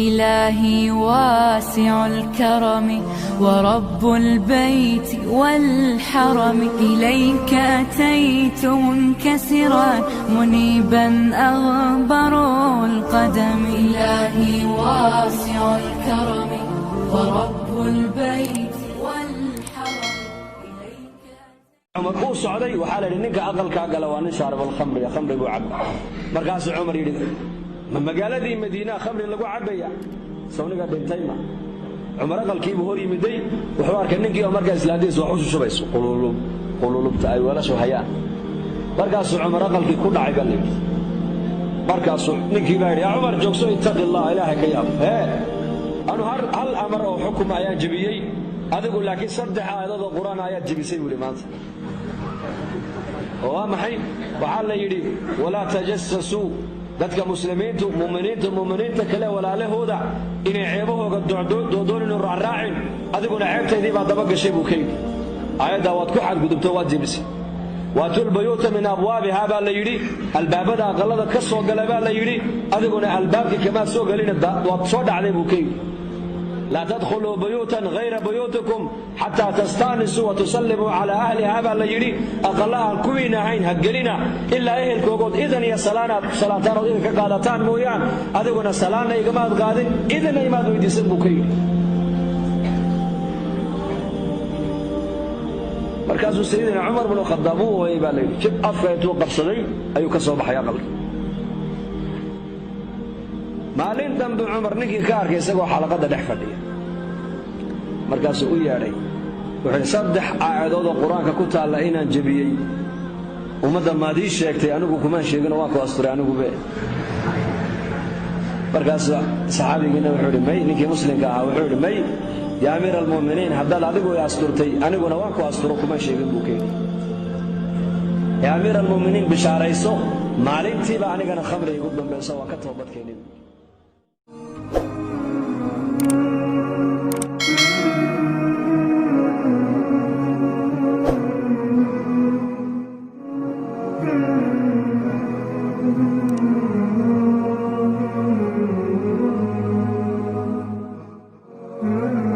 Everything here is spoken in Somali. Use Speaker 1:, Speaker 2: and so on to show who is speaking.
Speaker 1: إلهي واسع الكرم ورب البيت والحرم، إليك أتيت منكسرا منيبا أغبر القدم. إلهي واسع الكرم ورب البيت والحرم، إليك.
Speaker 2: عمر uu socday waxaa la yidhi ninka aqalka gala waa nin shaarib al-khamri khamrigu cab markaas Umar yidhi magaaladii Madiina khamri lagu cabaya sawniga dhintayma Umar aqalkiibu hor yimiday wuxuu arkay ninkii oo markaas islaantiis wax u shubayso qululubta ay wala soo hayaan markaas Umar aqalkii ku dhacay bal markaas ninkii baa yidhi Umar joogso ittaqillah ilaahay ka yaab anu hal amar oo xukum ayaan jabiyay adigu laakiin saddex aayadood oo quraan ayaa jabisay wali maanta oo maxay waxa la yidhi wala tajassasu dadka muuminiinta kale walaalahooda inay ceebahooga doodoonin oo raacin adiguna ceebtaydii baa daba gashay buu kaydi aayada waad ku xadgudubto waad jabisay waatul bayuuta min abwaabiha baa la yidhi albaabada aqalada ka soo gala baa la yidhi adiguna albaabkii kama soo galin waad soo dhacday buu kaydi لا تدخلوا بيوتا غير بيوتكم حتى تستانسوا وتسلموا على أهلها بل يري أقلها الكوين عين هجلنا إلا أهل كوجود إذن يا صلاة رضيك قالتان مويان أذقنا سلانا إجماع قادين إذن إجماع يدسم بكير مركز سيدنا عمر بن الخطاب هو يبالي شب أفكار توقف صدي أيو كسب حياة قلبي maalin dambe Umar ninkii ka arkay isagoo xalaqada dhex fadhiya markaas uu yeeray wuxuu saddex aayadood oo quraanka ku taala inaan jabiyay umada maadii sheegtay anigu kuma sheegin waa ku asturay anigu be markaas saxaabigiina wuxuu yiri may ninkii muslimka ah wuxuu yiri may ya amiir al-mu'miniin hadal adigu ay asturtay aniguna waa ku asturo kuma sheegin buu keenay ya amiir al-mu'miniin bishaarayso maalintiiba anigana khamri igu dambayso waa ka toobad keenay
Speaker 3: Mm-hmm.